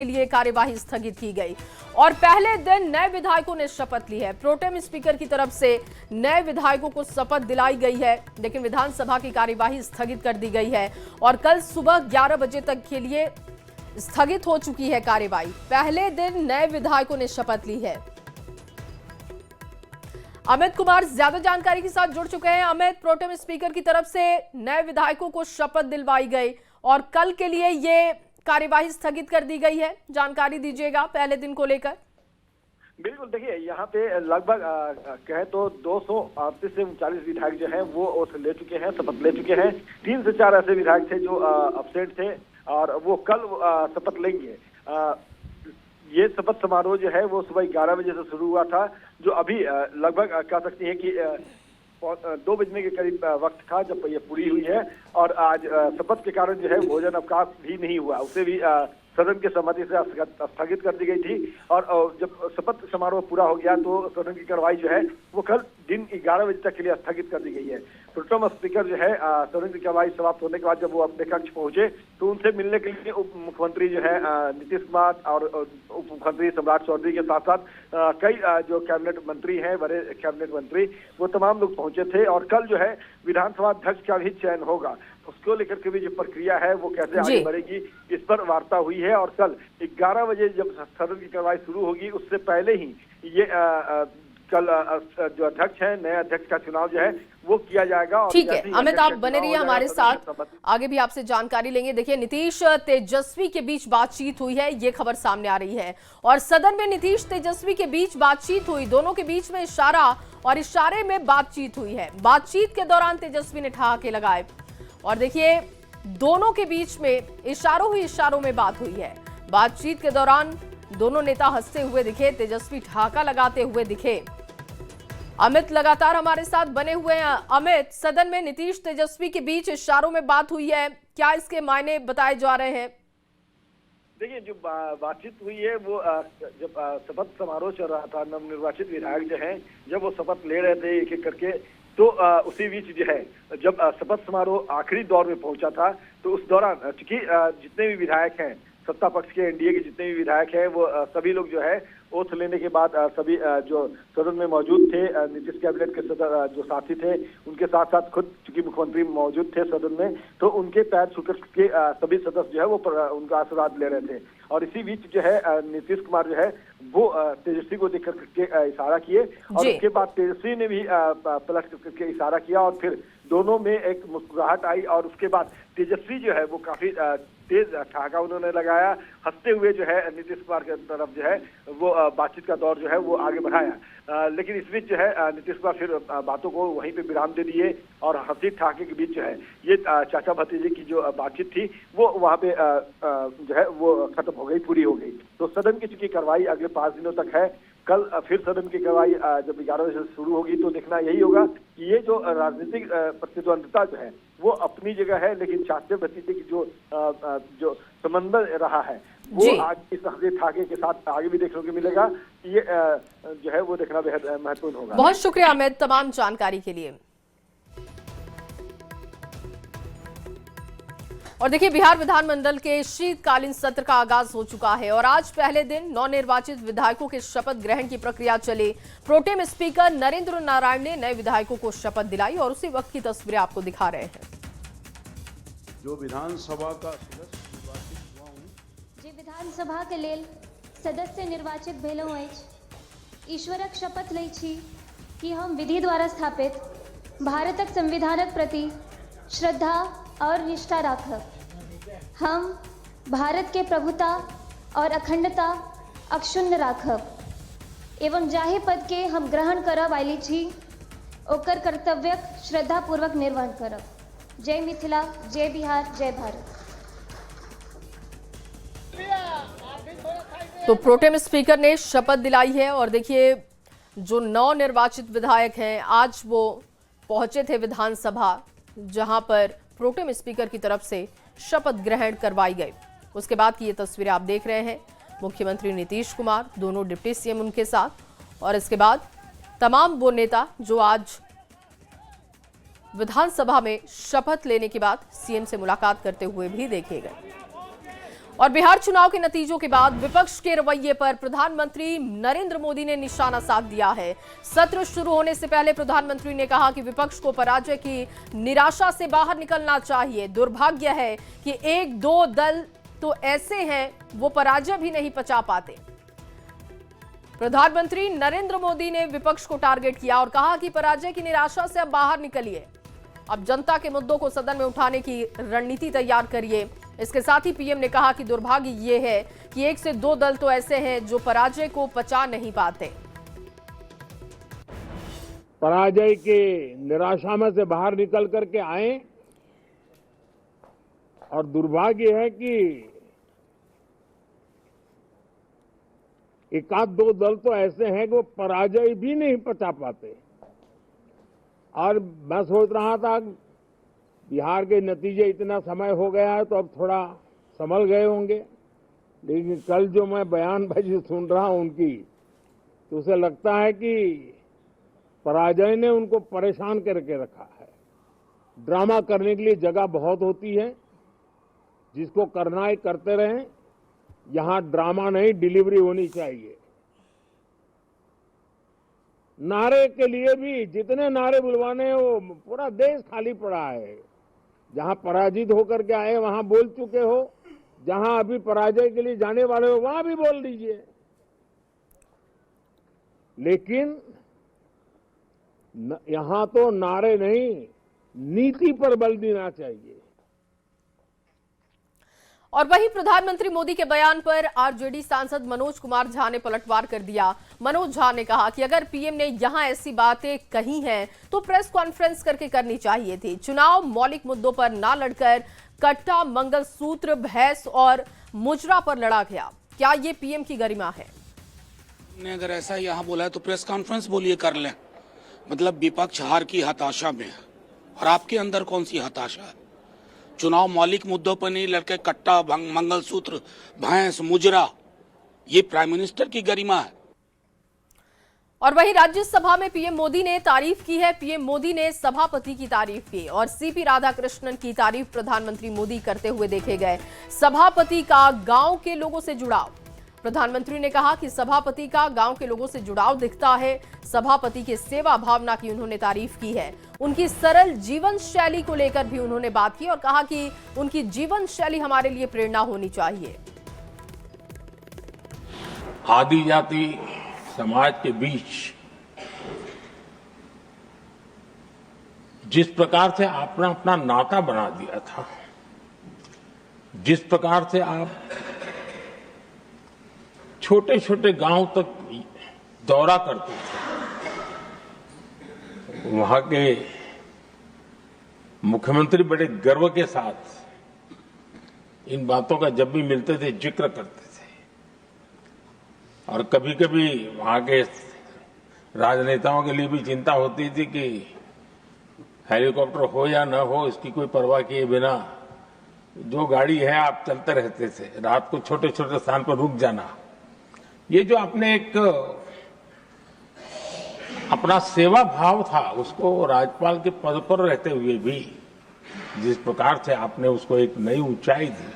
के लिए कार्यवाही स्थगित की गई और पहले दिन नए विधायकों ने शपथ ली है। प्रोटेम स्पीकर की तरफ से नए विधायकों को शपथ दिलाई गई है, लेकिन विधानसभा की कार्यवाही स्थगित कर दी गई है और कल सुबह 11 बजे तक के लिए स्थगित हो चुकी है कार्यवाही। पहले दिन नए विधायकों ने शपथ ली है। अमित कुमार ज्यादा जानकारी के साथ जुड़ चुके हैं। अमित, प्रोटेम स्पीकर की तरफ से नए विधायकों को शपथ दिलवाई गई और कल के लिए ये कार्यवाही स्थगित कर दी गई है, जानकारी दीजिएगा पहले दिन को लेकर। बिल्कुल, देखिए यहाँ पे लगभग कहे तो 238 से 39 विधायक जो हैं वो ओथ ले चुके हैं, शपथ ले चुके हैं। 3 से 4 ऐसे विधायक थे जो अपसेंट थे और वो कल शपथ लेंगे। ये शपथ समारोह जो है वो सुबह 11 बजे से शुरू हुआ था, जो अभी लगभग कह सकती है कि 2 बजने के करीब वक्त था जब ये पूरी हुई है। और आज शपथ के कारण जो है भोजन अवकाश भी नहीं हुआ, उसे भी सदन के सहमति से स्थगित कर दी गई थी। और जब शपथ समारोह पूरा हो गया तो सदन की कार्रवाई जो है वो कल दिन 11 बजे तक के लिए स्थगित कर दी गई है। प्रोटेम स्पीकर जो है सदन की कार्रवाई समाप्त होने के बाद जब वो अपने कक्ष पहुंचे तो उनसे मिलने के लिए उप मुख्यमंत्री जो है नीतीश कुमार और उप मुख्यमंत्री सम्राट चौधरी के साथ साथ कई जो कैबिनेट मंत्री हैं, बड़े कैबिनेट मंत्री, वो तमाम लोग पहुंचे थे। और कल जो है विधानसभा अध्यक्ष का भी चयन होगा, उसको लेकर के भी जो प्रक्रिया है वो कैसे आगे बढ़ेगी इस पर वार्ता हुई है। और कल 11 बजे जब सदन की कार्रवाई शुरू होगी उससे पहले ही ये कल जो अध्यक्ष है, नए अध्यक्ष का चुनाव जो है वो किया जाएगा। ठीक है अमित, आप बने रहिए हमारे साथ, आगे भी आपसे जानकारी लेंगे। देखिए, नीतीश तेजस्वी के बीच बातचीत हुई है, ये खबर सामने आ रही है और सदन में नीतीश तेजस्वी के बीच बातचीत हुई, दोनों के बीच में इशारा और इशारे में बातचीत हुई है। बातचीत के दौरान तेजस्वी ने ठहाके लगाए और देखिए दोनों के बीच में इशारों ही इशारों में बात हुई है। बातचीत के दौरान दोनों नेता हंसते हुए दिखे, तेजस्वी ठहाका लगाते हुए दिखे। अमित लगातार हमारे साथ बने हुए हैं। अमित, सदन में नीतीश तेजस्वी के बीच इशारों में बात हुई है, क्या इसके मायने बताए जा रहे हैं? देखिए, जो बातचीत हुई है वो जब शपथ समारोह चल रहा था, नवनिर्वाचित विधायक जो हैं जब वो शपथ ले रहे थे एक एक करके, तो उसी बीच जो है जब शपथ समारोह आखिरी दौर में पहुंचा था तो उस दौरान चूंकि जितने भी विधायक हैं सत्ता पक्ष के, एनडीए के जितने भी विधायक हैं वो सभी लोग जो है ओथ लेने के बाद सभी जो सदन में मौजूद थे, नीतीश कैबिनेट के जो साथी थे उनके साथ साथ खुद चूंकि मुख्यमंत्री मौजूद थे सदन में, तो उनके पैर छू के सभी सदस्य जो है वो उनका आशीर्वाद ले रहे थे। और इसी बीच जो है नीतीश कुमार जो है वो तेजस्वी को देख करके इशारा किए और उसके बाद तेजस्वी ने भी पलट करके इशारा किया और फिर दोनों में एक मुस्कुराहट आई और उसके बाद तेजस्वी जो है वो काफी तेज ठहाका उन्होंने लगाया, हंसते हुए जो है नीतीश कुमार की तरफ जो है वो बातचीत का दौर जो है वो आगे बढ़ाया। लेकिन इस बीच जो है नीतीश कुमार फिर बातों को वहीं पे विराम दे दिए और हंसी ठहाके के बीच जो है ये चाचा भतीजे की जो बातचीत थी वो वहाँ पे जो है वो खत्म हो गई, पूरी हो गई। तो सदन की चूंकि कार्रवाई अगले 5 दिनों तक है, कल फिर सदन की कार्रवाई जब 11 बजे से शुरू होगी तो देखना यही होगा कि ये जो राजनीतिक प्रतिद्वंद्विता जो है वो अपनी जगह है, लेकिन चाचा भतीजे की जो समन्वय रहा है वो आज इस हंसी ठहाके के साथ आगे भी देखने को मिलेगा। ये जो है वो देखना बेहद महत्वपूर्ण होगा। बहुत शुक्रिया अमित तमाम जानकारी के लिए। और देखिए, बिहार विधानमंडल के शीतकालीन सत्र का आगाज हो चुका है और आज पहले दिन नवनिर्वाचित विधायकों के शपथ ग्रहण की प्रक्रिया चली। प्रोटेम स्पीकर नरेंद्र नारायण ने नए विधायकों को शपथ दिलाई और उसी वक्त की तस्वीरें आपको दिखा रहे हैं। जो विधानसभा का सदस्य निर्वाचित हुआ हूं, जे विधानसभा के लेल सदस्य निर्वाचित भेलहुं अछि, ईश्वरक शपथ लै छी कि हम विधि द्वारा स्थापित भारतक संविधानक प्रति श्रद्धा और निष्ठा राखब। हम भारत के प्रभुता और अखंडता अक्षुण्ण राखब एवं जाहि पद के हम ग्रहण करब आइली छी ओकर कर्तव्यक श्रद्धा पूर्वक निर्वहन करब। जय मिथिला, जय बिहार, जय भारत। तो प्रोटेम स्पीकर ने शपथ दिलाई है और देखिए जो नवनिर्वाचित विधायक हैं आज वो पहुंचे थे विधानसभा, जहां पर प्रोटेम स्पीकर की तरफ से शपथ ग्रहण करवाई गई। उसके बाद की ये तस्वीरें आप देख रहे हैं, मुख्यमंत्री नीतीश कुमार, दोनों डिप्टी सीएम उनके साथ और इसके बाद तमाम वो नेता जो आज विधानसभा में शपथ लेने के बाद सीएम से मुलाकात करते हुए भी देखे गए। और बिहार चुनाव के नतीजों के बाद विपक्ष के रवैये पर प्रधानमंत्री नरेंद्र मोदी ने निशाना साध दिया है। सत्र शुरू होने से पहले प्रधानमंत्री ने कहा कि विपक्ष को पराजय की निराशा से बाहर निकलना चाहिए। दुर्भाग्य है कि एक दो दल तो ऐसे हैं वो पराजय भी नहीं पचा पाते। प्रधानमंत्री नरेंद्र मोदी ने विपक्ष को टारगेट किया और कहा कि पराजय की निराशा से अब बाहर निकलिए, अब जनता के मुद्दों को सदन में उठाने की रणनीति तैयार करिए। इसके साथ ही पीएम ने कहा कि दुर्भाग्य ये है कि एक से दो दल तो ऐसे हैं जो पराजय को पचा नहीं पाते। पराजय के निराशा में से बाहर निकल करके आए और दुर्भाग्य है कि एक आध दो दल तो ऐसे हैं कि वो पराजय भी नहीं पचा पाते। और मैं सोच रहा था बिहार के नतीजे इतना समय हो गया है तो अब थोड़ा संभल गए होंगे, लेकिन कल जो मैं बयानबाजी सुन रहा हूं उनकी, तो उसे लगता है कि पराजय ने उनको परेशान करके रखा है। ड्रामा करने के लिए जगह बहुत होती है, जिसको करना है करते रहें। यहां ड्रामा नहीं, डिलीवरी होनी चाहिए। नारे के लिए भी जितने नारे बुलवाने हैं वो पूरा देश खाली पड़ा है। जहां पराजित होकर के आए वहां बोल चुके हो, जहां अभी पराजय के लिए जाने वाले हो वहां भी बोल दीजिए, लेकिन यहां तो नारे नहीं, नीति पर बल देना चाहिए। और वहीं प्रधानमंत्री मोदी के बयान पर आरजेडी सांसद मनोज कुमार झा ने पलटवार कर दिया। मनोज झा ने कहा कि अगर पीएम ने यहां ऐसी बातें कही हैं तो प्रेस कॉन्फ्रेंस करके करनी चाहिए थी। चुनाव मौलिक मुद्दों पर ना लड़कर कट्टा, मंगलसूत्र, भैंस और मुजरा पर लड़ा गया। क्या ये पीएम की गरिमा है? ने अगर ऐसा यहाँ बोला है तो प्रेस कॉन्फ्रेंस बोलिए, कर लें। मतलब विपक्ष हार की हताशा में है और आपके अंदर कौन सी हताशा है? चुनाव मौलिक मुद्दों पर नहीं लड़के कट्टा, मंगलसूत्र, भैंस, मुजरा, ये प्राइम मिनिस्टर की गरिमा है। और वहीं राज्यसभा में पीएम मोदी ने तारीफ की है। पीएम मोदी ने सभापति की तारीफ की और सीपी राधाकृष्णन की तारीफ प्रधानमंत्री मोदी करते हुए देखे गए। सभापति का गांव के लोगों से जुड़ाव, प्रधानमंत्री ने कहा कि सभापति का गांव के लोगों से जुड़ाव दिखता है। सभापति की सेवा भावना की उन्होंने तारीफ की है। उनकी सरल जीवन शैली को लेकर भी उन्होंने बात की और कहा कि उनकी जीवन शैली हमारे लिए प्रेरणा होनी चाहिए। आदिजाति समाज के बीच जिस प्रकार से आपने अपना नाता बना दिया था, जिस प्रकार से आप छोटे छोटे गांव तक दौरा करते थे, वहां के मुख्यमंत्री बड़े गर्व के साथ इन बातों का जब भी मिलते थे जिक्र करते थे। और कभी कभी वहां के राजनेताओं के लिए भी चिंता होती थी कि हेलीकॉप्टर हो या न हो, इसकी कोई परवाह किए बिना जो गाड़ी है आप चलते रहते थे। रात को छोटे छोटे स्थान पर रुक जाना, ये जो आपने एक अपना सेवा भाव था, उसको राज्यपाल के पद पर रहते हुए भी जिस प्रकार से आपने उसको एक नई ऊंचाई दी।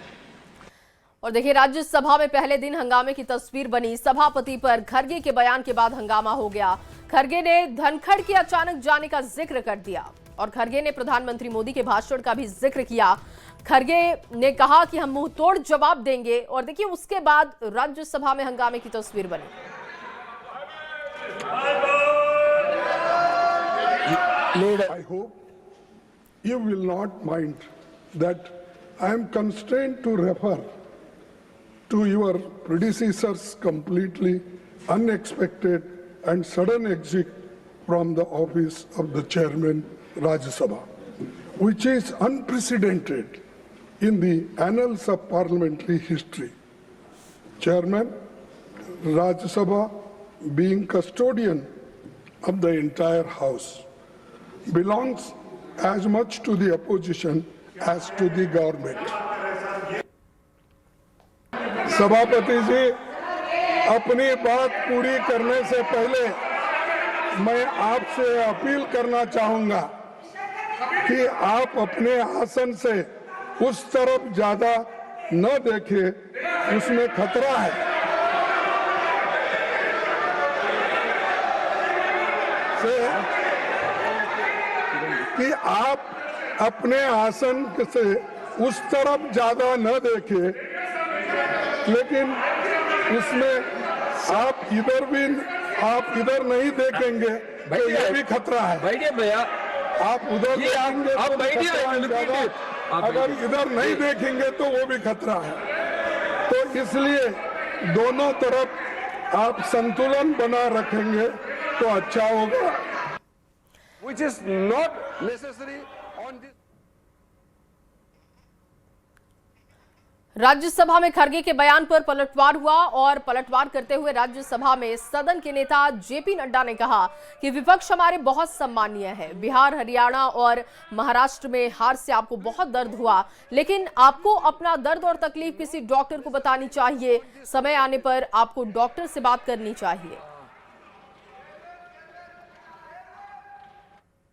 और देखिए, राज्यसभा में पहले दिन हंगामे की तस्वीर बनी। सभापति पर खरगे के बयान के बाद हंगामा हो गया। खरगे ने धनखड़ के अचानक जाने का जिक्र कर दिया और खरगे ने प्रधानमंत्री मोदी के भाषण का भी जिक्र किया। खरगे ने कहा कि हम मुंह तोड़ जवाब देंगे और देखिए उसके बाद राज्यसभा में हंगामे की तस्वीर बनी। I hope you will not mind that I am constrained to refer to your predecessor's completely unexpected and sudden exit from the office of the chairman Rajya Sabha, which is unprecedented in the annals of parliamentary history. Chairman Rajya Sabha, being custodian of the entire house, belongs as much to the opposition as to the government. सभापति जी, अपनी बात पूरी करने से पहले मैं आपसे appeal करना चाहूंगा कि आप अपने आसन से उस तरफ ज्यादा न देखे उसमें खतरा है। कि आप अपने आसन से उस तरफ ज्यादा न देखें, लेकिन उसमें आप इधर नहीं देखेंगे तो ये भी खतरा है। बैठिए भैया, आप उधर देखेंगे आप तो बैठिए, खतरा है ज्यादा, अगर इधर नहीं देखेंगे तो वो भी खतरा है। तो इसलिए दोनों तरफ आप संतुलन बना रखेंगे तो अच्छा होगा। which is not necessary on this. Rajya Sabha में खड़गे के बयान पर पलटवार हुआ और पलटवार करते हुए राज्यसभा में सदन के नेता जेपी नड्डा ने कहा कि विपक्ष हमारे बहुत सम्मानीय है। बिहार, हरियाणा और महाराष्ट्र में हार से आपको बहुत दर्द हुआ, लेकिन आपको अपना दर्द और तकलीफ किसी डॉक्टर को बतानी चाहिए। समय आने पर आपको डॉक्टर से बात करनी चाहिए।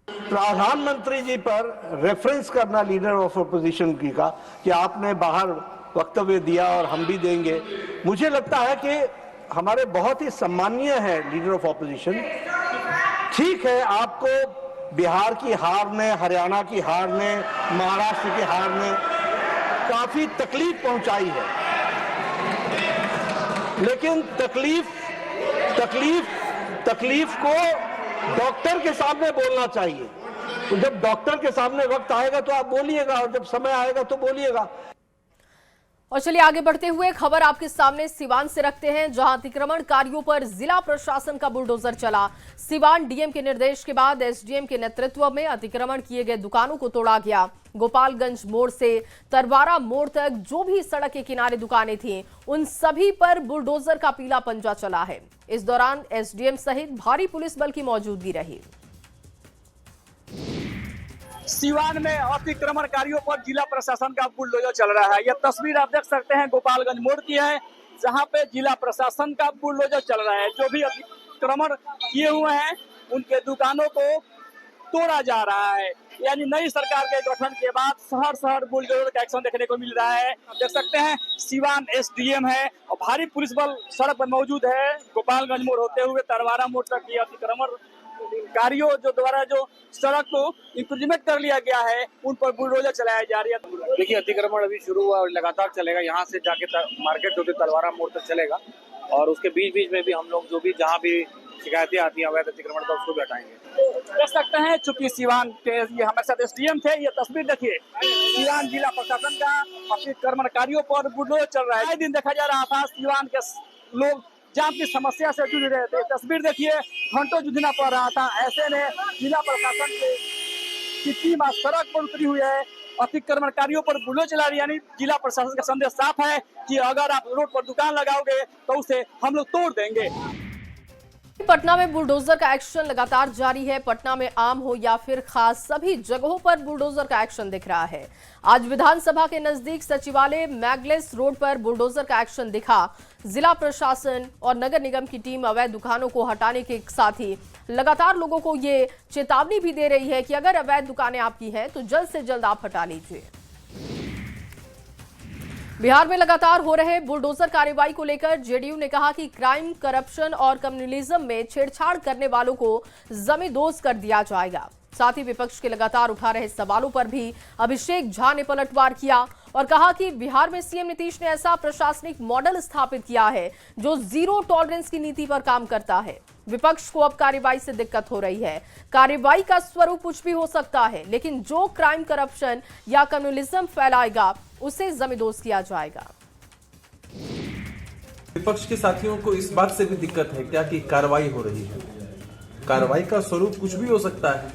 प्रधानमंत्री जी पर रेफरेंस करना लीडर ऑफ अपोजिशन की का कि आपने बाहर वक्तव्य दिया और हम भी देंगे, मुझे लगता है कि हमारे बहुत ही सम्मानीय है लीडर ऑफ अपोजिशन। ठीक है, आपको बिहार की हार ने, हरियाणा की हार ने, महाराष्ट्र की हार ने काफी तकलीफ पहुंचाई है, लेकिन तकलीफ को डॉक्टर के सामने बोलना चाहिए। तो जब डॉक्टर के सामने वक्त आएगा तो आप बोलिएगा, और जब समय आएगा तो बोलिएगा। और चलिए आगे बढ़ते हुए खबर आपके सामने सिवान से रखते हैं, जहां अतिक्रमणकारियों पर जिला प्रशासन का बुलडोजर चला। सिवान डीएम के निर्देश के बाद एसडीएम के नेतृत्व में अतिक्रमण किए गए दुकानों को तोड़ा गया। गोपालगंज मोड़ से तरवारा मोड़ तक जो भी सड़क के किनारे दुकानें थीं, उन सभी पर बुलडोजर का पीला पंजा चला है। इस दौरान एसडीएम सहित भारी पुलिस बल की मौजूदगी रही। सिवान में अतिक्रमणकारियों पर जिला प्रशासन का बुलडोजर चल रहा है। यह तस्वीर आप देख सकते हैं गोपालगंज मोड़ की है, जहां पे जिला प्रशासन का बुलडोजर चल रहा है। जो भी अतिक्रमण किए हुए हैं उनके दुकानों को तोड़ा जा रहा है। यानी नई सरकार के गठन के बाद शहर बुलडोजर का एक्शन देखने को मिल रहा है। आप देख सकते हैं सिवान एसडीएम है और भारी पुलिस बल सड़क पर मौजूद है। गोपालगंज मोड़ होते हुए तरवारा मोड़ तक ये अतिक्रमण कार्यों द्वारा जो सड़क को इंप्रूवमेंट कर लिया गया है, उन पर बुलडोजर चलाया जा रही है। देखिए, अतिक्रमण अभी शुरू हुआ और लगातार चलेगा। यहाँ से जाके मार्केट होते तलवारा मोड़ तक चलेगा, और उसके बीच में भी हम लोग जो भी जहाँ भी शिकायतें आती हैं अवैध अतिक्रमण का, उसको भी हटाएंगे। देख सकते हैं, चूंकि सिवान के ये हमारे साथ एसडीएम थे। ये तस्वीर देखिए, सिवान जिला प्रशासन का अतिक्रमणकारियों पर बुलडोजर चल रहा है। आए दिन देखा जा रहा था सिवान के लोग जाम की समस्या से जूझ रहे थे। तस्वीर देखिए, घंटों जूझना पड़ रहा था। ऐसे में जिला प्रशासन की टीम आज सड़क पर उतरी हुई है, अतिक्रमणकारियों पर बुलडोजर चला रही है। यानी जिला प्रशासन का संदेश साफ है कि अगर आप रोड पर दुकान लगाओगे तो उसे हम लोग तोड़ देंगे। पटना में बुलडोजर का एक्शन लगातार जारी है। पटना में आम हो या फिर खास, सभी जगहों पर बुलडोजर का एक्शन दिख रहा है। आज विधानसभा के नजदीक सचिवालय मैगलेस रोड पर बुलडोजर का एक्शन दिखा। जिला प्रशासन और नगर निगम की टीम अवैध दुकानों को हटाने के साथ ही लगातार लोगों को ये चेतावनी भी दे रही है कि अगर अवैध दुकानें आपकी हैं तो जल्द से जल्द आप हटा लीजिए। बिहार में लगातार हो रहे बुलडोजर कार्रवाई को लेकर जेडीयू ने कहा कि क्राइम, करप्शन और कम्युनिज्म में छेड़छाड़ करने वालों को जमींदोज कर दिया जाएगा। साथ ही विपक्ष के लगातार उठा रहे सवालों पर भी अभिषेक झा ने पलटवार किया और कहा कि बिहार में सीएम नीतीश ने ऐसा प्रशासनिक मॉडल स्थापित किया है जो जीरो टॉलरेंस की नीति पर काम करता है। विपक्ष को अब कार्रवाई से दिक्कत हो रही है। कार्रवाई का स्वरूप कुछ भी हो सकता है, लेकिन जो क्राइम, करप्शन या कम्युनिज्म फैलाएगा उसे जमींदोज किया जाएगा। विपक्ष के साथियों को इस बात से भी दिक्कत है क्या कि कार्रवाई हो रही है। कार्रवाई का स्वरूप कुछ भी हो सकता है,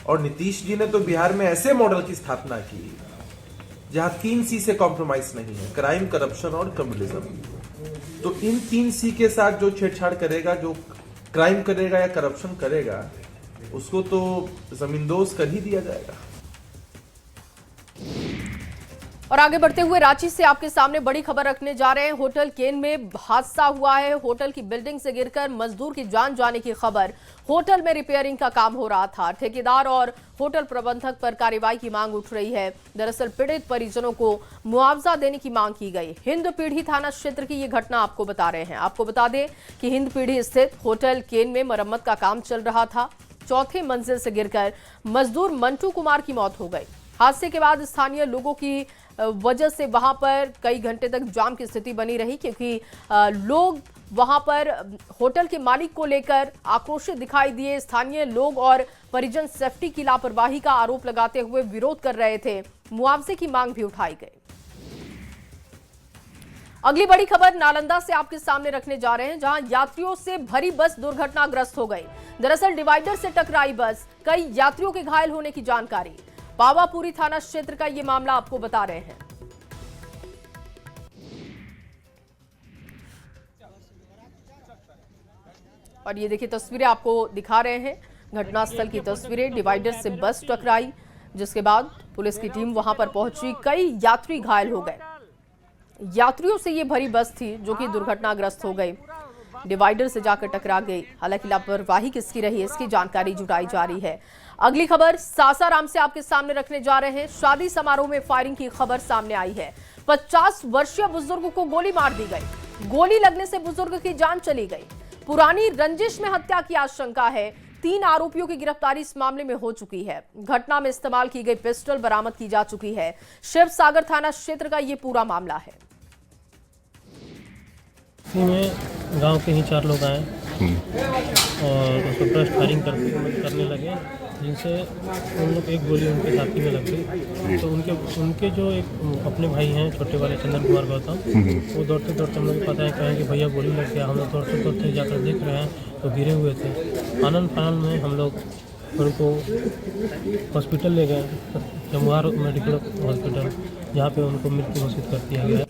और नीतीश जी ने तो बिहार में ऐसे मॉडल की स्थापना की जहां 3 C से कॉम्प्रोमाइज नहीं है, क्राइम, करप्शन और कम्युनिज्म। तो इन 3 C के साथ जो छेड़छाड़ करेगा, जो क्राइम करेगा या करप्शन करेगा, उसको तो जमींदोज कर ही दिया जाएगा। और आगे बढ़ते हुए रांची से आपके सामने बड़ी खबर रखने जा रहे हैं। होटल केन में हादसा हुआ है। होटल की बिल्डिंग से गिरकर मजदूर की जान जाने की खबर। होटल में रिपेयरिंग का काम हो रहा था। ठेकेदार और होटल प्रबंधक पर कार्रवाई की मांग उठ रही है। दरअसल पीड़ित परिजनों को मुआवजा देने की मांग की गई। हिंद पीढ़ी थाना क्षेत्र की ये घटना आपको बता रहे हैं। आपको बता दें कि हिंद पीढ़ी स्थित होटल केन में मरम्मत का काम चल रहा था। चौथे मंजिल से गिरकर मजदूर मंटू कुमार की मौत हो गई। हादसे के बाद स्थानीय लोगों की वजह से वहां पर कई घंटे तक जाम की स्थिति बनी रही, क्योंकि लोग वहां पर होटल के मालिक को लेकर आक्रोशित दिखाई दिए। स्थानीय लोग और परिजन सेफ्टी की लापरवाही का आरोप लगाते हुए विरोध कर रहे थे। मुआवजे की मांग भी उठाई गई। अगली बड़ी खबर नालंदा से आपके सामने रखने जा रहे हैं, जहां यात्रियों से भरी बस दुर्घटनाग्रस्त हो गई। दरअसल डिवाइडर से टकराई बस, कई यात्रियों के घायल होने की जानकारी। पावापुरी थाना क्षेत्र का ये मामला आपको बता रहे हैं। और ये देखिए तस्वीरें आपको दिखा रहे हैं, घटनास्थल की तस्वीरें। डिवाइडर से बस टकराई, जिसके बाद पुलिस की टीम वहां पर पहुंची। कई यात्री घायल हो गए। यात्रियों से ये भरी बस थी जो कि दुर्घटनाग्रस्त हो गई, डिवाइडर से जाकर टकरा गई। हालांकि लापरवाही किसकी रही, इसकी जानकारी जुटाई जा रही है। अगली खबर सासाराम से आपके सामने रखने जा रहे हैं। शादी समारोह में फायरिंग की खबर सामने आई है। 50 वर्षीय बुजुर्ग को गोली मार दी गई। गोली लगने से बुजुर्ग की जान चली गई। पुरानी रंजिश में हत्या की आशंका है। 3 आरोपियों की गिरफ्तारी इस मामले में हो चुकी है। घटना में इस्तेमाल की गई पिस्टल बरामद की जा चुकी है। शिव सागर थाना क्षेत्र का ये पूरा मामला है। में गांव के ही 4 लोग आए और उसको ब्रस्ट फायरिंग करने लगे, जिनसे उन लोग एक गोली उनके साथी में लग गई। तो उनके जो एक अपने भाई हैं छोटे वाले चंदन कुमार गौतम, वो दौड़ते दौड़ते हम लोग पता है कहें कि भैया गोली लग गया। हम लोग दौड़ते दौड़ते जाकर देख रहे हैं तो गिरे हुए थे। आनन फानन में हम लोग उनको हॉस्पिटल ले गए, जमुआर मेडिकल हॉस्पिटल, जहाँ पे उनको मृत्यु घोषित कर दिया गया।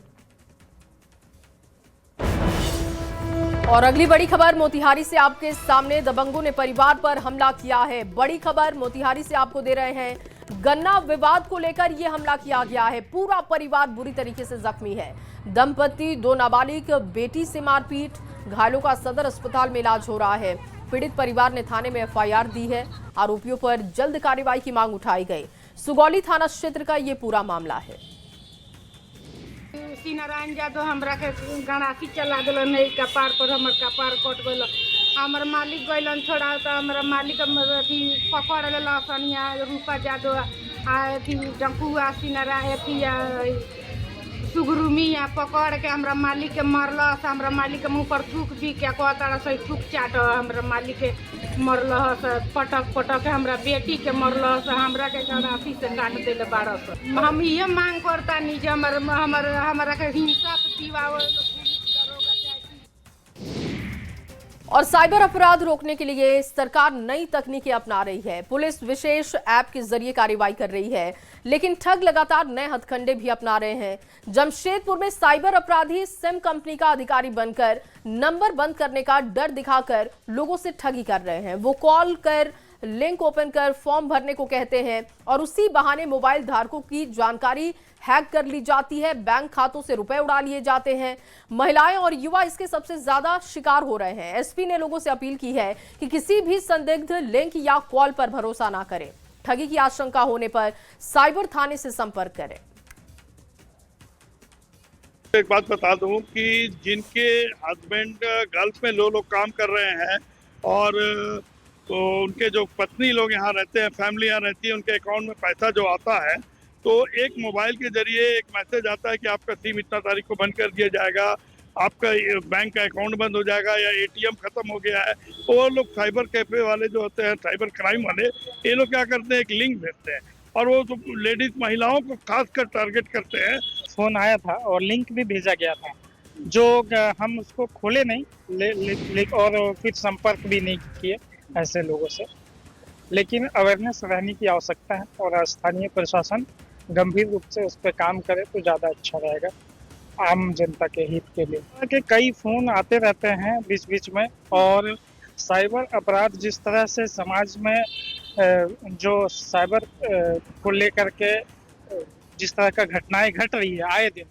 और अगली बड़ी खबर मोतिहारी से आपके सामने। दबंगों ने परिवार पर हमला किया है। बड़ी खबर मोतिहारी से आपको दे रहे हैं। गन्ना विवाद को लेकर यह हमला किया गया है। पूरा परिवार बुरी तरीके से जख्मी है। दंपति, 2 नाबालिग बेटी से मारपीट, घायलों का सदर अस्पताल में इलाज हो रहा है। पीड़ित परिवार ने थाने में FIR दी है। आरोपियों पर जल्द कार्रवाई की मांग उठाई गई। सुगौली थाना क्षेत्र का ये पूरा मामला है। श्री नारायण यादव हमरा के गणासी चला दिल, नहीं कपार पर हमर कपार कट गल। हमर मालिक गइलन छोड़ा तो हमर मालिक अथी पकड़ लेला सनिया रूपा यादव अथी डंकुआ श्री नारायण अथी सुगरुमी पकड़ के हमरा मालिक के मरलस। हमरा मालिक के मुँह पर थूक भी के कहता से थूक चाट हमरा मालिक के मरलस। पटक पटक हमरा बेटी के मरलस। हमरा के गणासी से काट दिले 1200। हम ये मांग करता नहीं जो हमारा के इंसाफ दिवाओ। और साइबर अपराध रोकने के लिए सरकार नई तकनीकें अपना रही है। पुलिस विशेष ऐप के जरिए कार्रवाई कर रही है, लेकिन ठग लगातार नए हथकंडे भी अपना रहे हैं। जमशेदपुर में साइबर अपराधी सिम कंपनी का अधिकारी बनकर नंबर बंद करने का डर दिखाकर लोगों से ठगी कर रहे हैं। वो कॉल कर, लिंक ओपन कर फॉर्म भरने को कहते हैं और उसी बहाने मोबाइल धारकों की जानकारी हैक कर ली जाती है। बैंक खातों से रुपए उड़ा लिए जाते हैं। महिलाएं और युवा इसके सबसे ज्यादा शिकार हो रहे हैं। एसपी ने लोगों से अपील की है कि किसी भी संदिग्ध लिंक या कॉल पर भरोसा ना करें। ठगी की आशंका होने पर साइबर थाने से संपर्क करें। एक बात बता दूं कि जिनके हस्बैंड गल्फ में लोग काम कर रहे हैं और तो उनके जो पत्नी लोग यहाँ रहते हैं, फैमिली यहाँ रहती है, उनके अकाउंट में पैसा जो आता है तो एक मोबाइल के जरिए एक मैसेज आता है कि आपका सिम इतना तारीख को बंद कर दिया जाएगा, आपका बैंक का अकाउंट बंद हो जाएगा या ATM खत्म हो गया है। तो वो लोग साइबर कैफे वाले जो होते हैं, साइबर क्राइम वाले, ये लोग क्या करते हैं, एक लिंक भेजते हैं और वो तो लेडीज महिलाओं को खासकर टारगेट करते हैं। फोन आया था और लिंक भी भेजा गया था, जो हम उसको खोले नहीं और फिर संपर्क भी नहीं किए ऐसे लोगों से। लेकिन अवेयरनेस रहने की आवश्यकता है और स्थानीय प्रशासन गंभीर रूप से उस पर काम करे तो ज़्यादा अच्छा रहेगा आम जनता के हित के लिए। कि कई फोन आते रहते हैं बीच बीच में, और साइबर अपराध जिस तरह से समाज में जो साइबर को लेकर के जिस तरह का घटनाएं घट रही है आए दिन,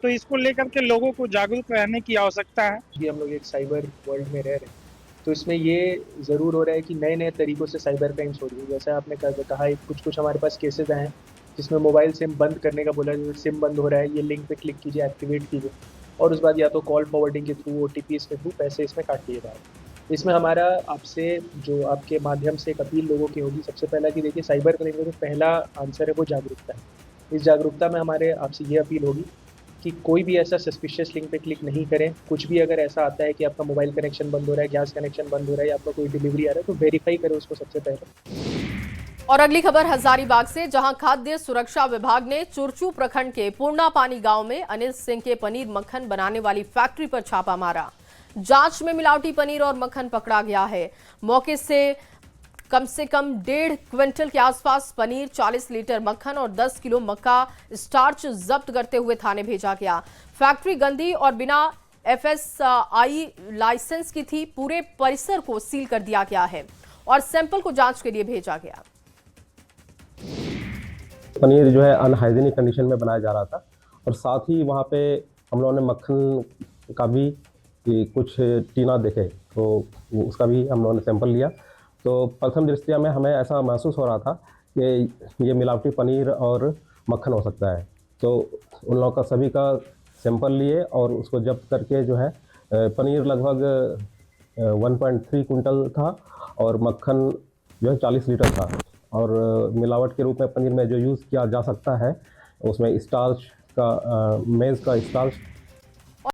तो इसको लेकर के लोगों को जागरूक रहने की आवश्यकता है। भी हम लोग एक साइबर वर्ल्ड में रह रहे हैं, तो इसमें ये ज़रूर हो रहा है कि नए नए तरीक़ों से साइबर क्राइम्स हो रही है। जैसा आपने कहा कुछ हमारे पास केसेस आए हैं जिसमें मोबाइल सिम बंद करने का बोला, जैसे सिम बंद हो रहा है, ये लिंक पे क्लिक कीजिए, एक्टिवेट कीजिए, और उस बाद या तो कॉल फॉरवर्डिंग के थ्रू, OTPs के थ्रू पैसे इसमें काट लिए जा रहे हैं। इसमें हमारा आपसे जो आपके माध्यम से एक अपील लोगों की होगी, सबसे पहला कि देखिए साइबर क्राइम का जो पहला आंसर है वो जागरूकता है। इस जागरूकता में हमारे आपसे ये अपील होगी कि कोई भी ऐसा सस्पिशियस लिंक पे क्लिक नहीं करें। कुछ भी अगर ऐसा आता है कि आपका मोबाइल कनेक्शन बंद हो रहा है, गैस कनेक्शन बंद हो रहा है, या आपका कोई डिलीवरी आ रहा है, तो वेरीफाई करें उसको सबसे पहले। और अगली खबर हजारीबाग से, जहां खाद्य सुरक्षा विभाग ने चुरचू प्रखंड के पूर्णापानी गांव में अनिल सिंह के पनीर मक्खन बनाने वाली फैक्ट्री पर छापा मारा। जांच में मिलावटी पनीर और मक्खन पकड़ा गया है। मौके से कम 1.5 क्विंटल के आसपास पनीर, 40 लीटर मक्खन और 10 किलो मक्का स्टार्च जब्त करते हुए थाने भेजा गया। फैक्ट्री गंदी और बिना FSI लाइसेंस की थी। पूरे परिसर को सील कर दिया गया है और सैंपल को जांच के लिए भेजा गया। पनीर जो है अनहाइजीनिक कंडीशन में बनाया जा रहा था, और साथ ही वहाँ पे हम लोगों ने मक्खन का भी कुछ टीना देखे, तो उसका भी हम लोगों ने सैंपल लिया। तो प्रथम दृष्टया में हमें ऐसा महसूस हो रहा था कि ये मिलावटी पनीर और मक्खन हो सकता है। तो उन लोगों का सभी का सैंपल लिए और उसको जब्त करके जो है पनीर लगभग 1.3 कुंटल था और मक्खन जो है 40 लीटर था। और मिलावट के रूप में पनीर में जो यूज़ किया जा सकता है उसमें स्टार्च का मेज़ का स्टार्च